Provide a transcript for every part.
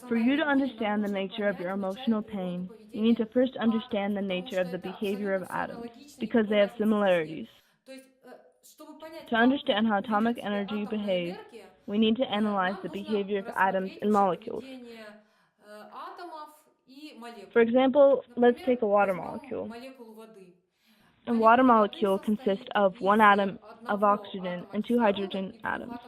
For you to understand the nature of your emotional pain, you need to first understand the nature of the behavior of atoms, because they have similarities. To understand how atomic energy behaves, we need to analyze the behavior of atoms in molecules. For example, let's take a water molecule. A water molecule consists of one atom of oxygen and two hydrogen atoms.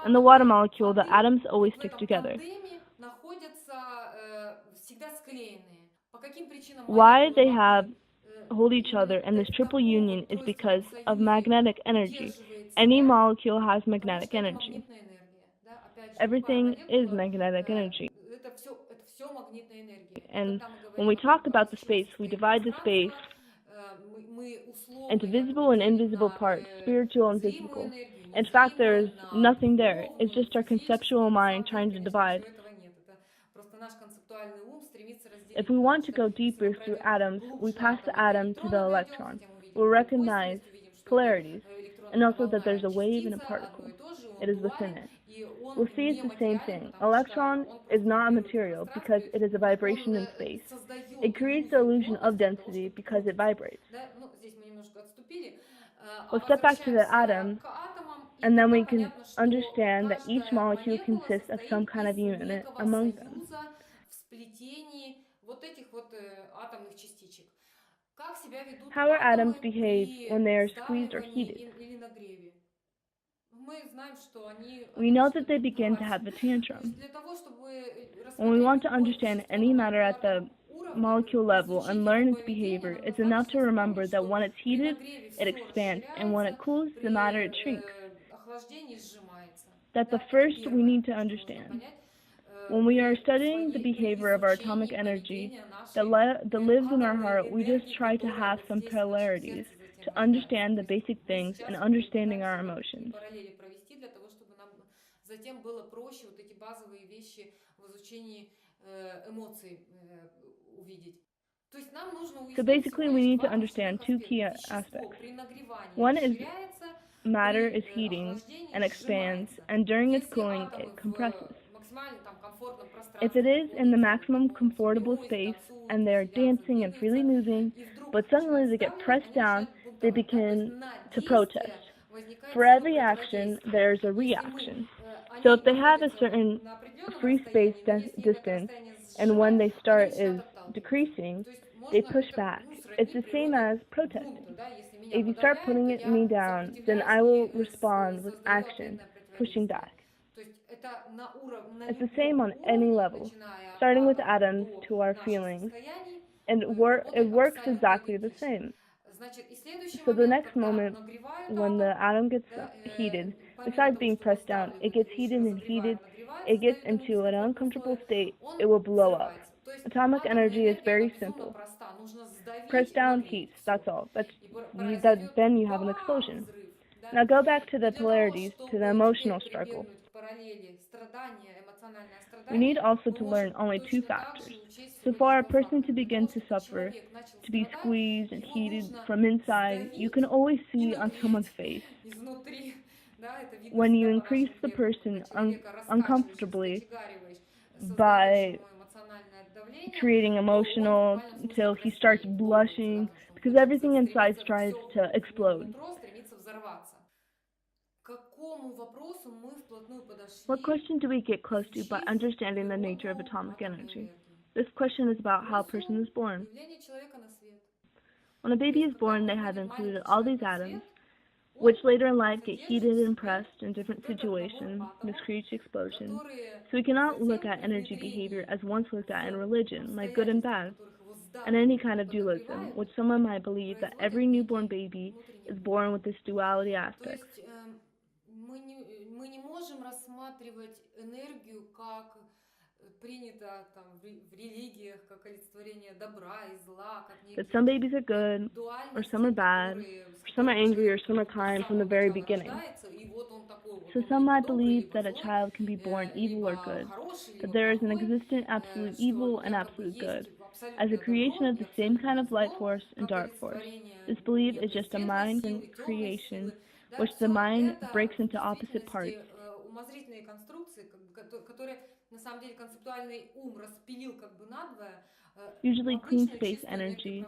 In the water molecule, the atoms always stick together. Why they have hold each other and this triple union is because of magnetic energy. Any molecule has magnetic energy. Everything is magnetic energy. And when we talk about the space, we divide the space into visible and invisible parts, spiritual and physical. In fact, there is nothing there. It's just our conceptual mind trying to divide. If we want to go deeper through atoms, we pass the atom to the electron. We'll recognize polarities, and also that there's a wave and a particle. It is within it. We'll see it's the same thing. Electron is not a material because it is a vibration in space. It creates the illusion of density because it vibrates. We'll step back to the atom, and then we can understand that each molecule consists of some kind of unit among them. How are atoms behave when they are squeezed or heated? We know that they begin to have a tantrum. When we want to understand any matter at the molecule level and learn its behavior, it's enough to remember that when it's heated, it expands, and when it cools the matter, it shrinks. That's the first we need to understand. When we are studying the behavior of our atomic energy that lives in our heart, we just try to have some polarities to understand the basic things and understanding our emotions. So basically, we need to understand two key aspects. One is matter is heating and expands, and during its cooling, it compresses. If it is in the maximum comfortable space and they are dancing and freely moving, but suddenly they get pressed down, they begin to protest. For every action, there's a reaction. So if they have a certain free space distance, and when they start is decreasing, they push back. It's the same as protesting. If you start putting me down, then I will respond with action, pushing back. It's the same on any level, starting with atoms to our feelings, and it works exactly the same. So the next moment, when the atom gets heated, besides being pressed down, it gets heated and heated, it gets into an uncomfortable state, it will blow up. Atomic energy is very simple. Press down, heats, that's all. Then you have an explosion. Now go back to the polarities, to the emotional struggle. We need also to learn only two factors. So for a person to begin to suffer, to be squeezed and heated from inside, you can always see on someone's face. When you increase the person uncomfortably by creating emotional until he starts blushing because everything inside tries to explode. What question do we get close to by understanding the nature of atomic energy? This question is about how a person is born. When a baby is born, they have included all these atoms, which later in life get heated and pressed in different situations. This creates explosions. So we cannot look at energy behavior as once looked at in religion, like good and bad, and any kind of dualism, which someone might believe that every newborn baby is born with this duality aspect. That some babies are good, or some are bad, or some are angry, or some are kind from the very beginning. So some might believe that a child can be born evil or good, that there is an existent absolute evil and absolute good, as a creation of the same kind of light force and dark force. This belief is just a mind creation, which the mind breaks into opposite parts, Usually clean space energy.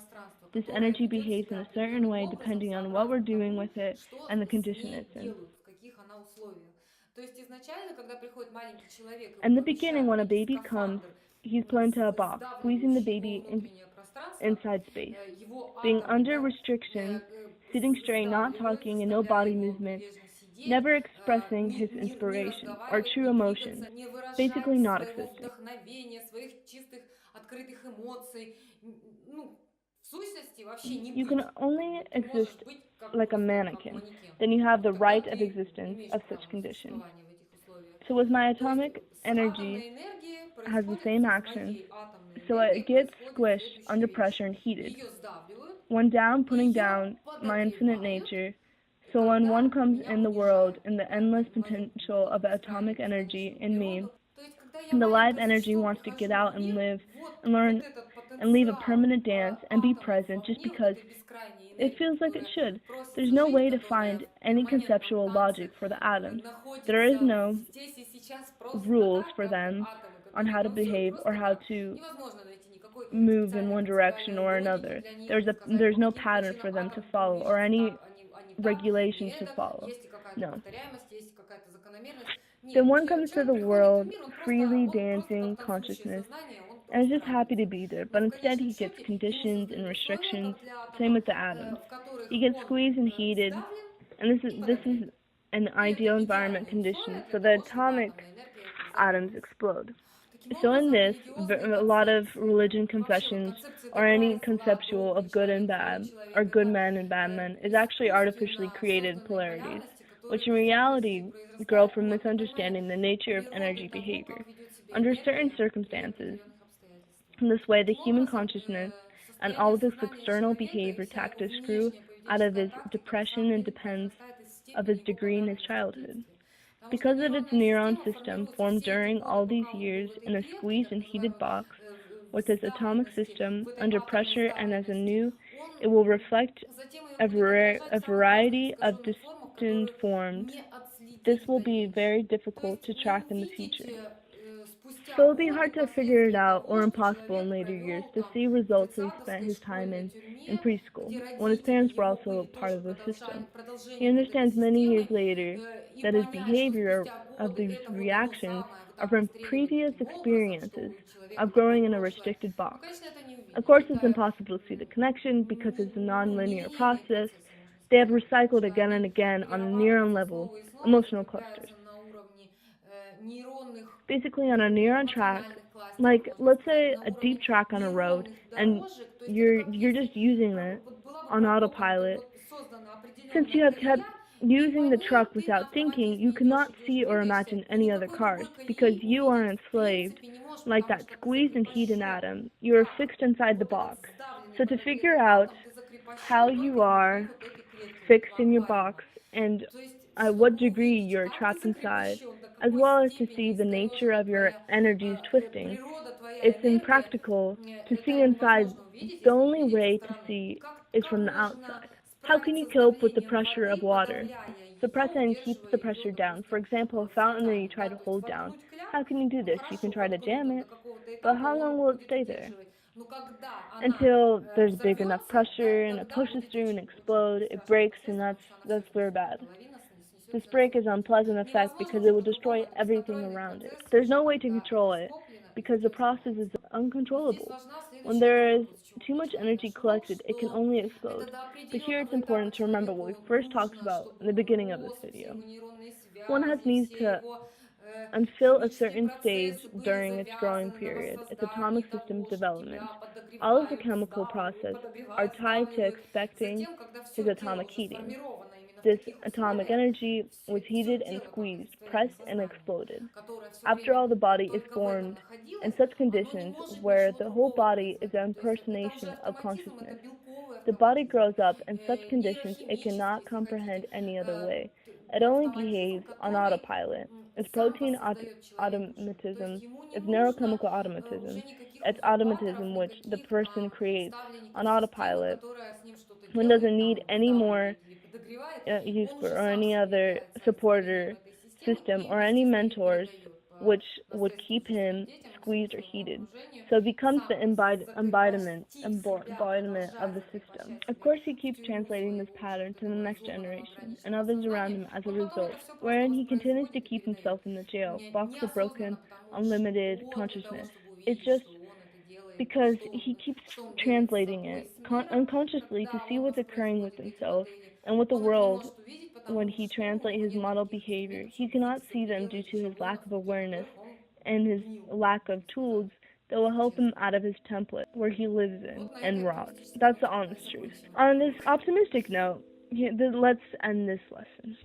This energy behaves in a certain way depending on what we're doing with it and the condition it's in. In the beginning, when a baby comes, he's put into a box, squeezing the baby inside space, being under restrictions, sitting straight, not talking, and no body movements, never expressing his inspiration or true emotions, basically not existing. You can only exist like a mannequin, then you have the right of existence of such conditions. So with my atomic energy has the same actions, so it gets squished under pressure and heated. When down, putting down my infinite nature, so when one comes in the world in the endless potential of atomic energy in me, and the live energy wants to get out and live and learn and leave a permanent dance and be present just because it feels like it should. There's no way to find any conceptual logic for the atoms. There is no rules for them on how to behave or how to move in one direction or another. There's no pattern for them to follow or any regulation to follow. No. Then one comes to the world freely dancing consciousness and is just happy to be there, but instead he gets conditions and restrictions. Same with the atoms. He gets squeezed and heated, and this is an ideal environment condition, so the atomic atoms explode. So in this, a lot of religion confessions or any conceptual of good and bad, or good men and bad men, is actually artificially created polarities, which in reality grow from misunderstanding the nature of energy behavior. Under certain circumstances, in this way, the human consciousness and all of its external behavior tactics grew out of his depression and depends of his degree in his childhood. Because of its neuron system formed during all these years in a squeezed and heated box with its atomic system under pressure and as a new, it will reflect a variety of distant forms. This will be very difficult to track in the future. So it'll be hard to figure it out or impossible in later years to see results that he spent his time in preschool, when his parents were also part of the system. He understands many years later that his behavior of these reactions are from previous experiences of growing in a restricted box. Of course, it's impossible to see the connection because it's a non-linear process. They have recycled again and again on a neuron level emotional clusters. Basically, on a neuron track, like let's say a deep track on a road, and you're just using it on autopilot. Since you have kept using the truck without thinking, you cannot see or imagine any other cars, because you are enslaved, like that squeezed and heated atom. You are fixed inside the box. So to figure out how you are fixed in your box and at what degree you're trapped inside, as well as to see the nature of your energies twisting, it's impractical to see inside. The only way to see is from the outside. How can you cope with the pressure of water? Suppress it and keep the pressure down. For example, a fountain that you try to hold down. How can you do this? You can try to jam it, but how long will it stay there? Until there's big enough pressure and it pushes through and explodes, it breaks, and that's very bad. This break is an unpleasant effect because it will destroy everything around it. There's no way to control it because the process is uncontrollable. When there is too much energy collected, it can only explode. But here it's important to remember what we first talked about in the beginning of this video. One has needs to until a certain stage during its growing period, its atomic system development. All of the chemical process are tied to expecting his atomic heating. This atomic energy was heated and squeezed, pressed and exploded. After all, the body is formed in such conditions where the whole body is an impersonation of consciousness. The body grows up in such conditions it cannot comprehend any other way. It only behaves on autopilot. It's protein automatism, it's neurochemical automatism. It's automatism which the person creates on autopilot when doesn't need any more or any other supporter system or any mentors which would keep him squeezed or heated. So it becomes the embodiment of the system. Of course, he keeps translating this pattern to the next generation and others around him as a result, wherein he continues to keep himself in the jail, box of broken, unlimited consciousness. It's just because he keeps translating it unconsciously to see what's occurring with himself and with the world. When he translates his model behavior, he cannot see them due to his lack of awareness and his lack of tools that will help him out of his template where he lives in and rots. That's the honest truth. On this optimistic note, let's end this lesson.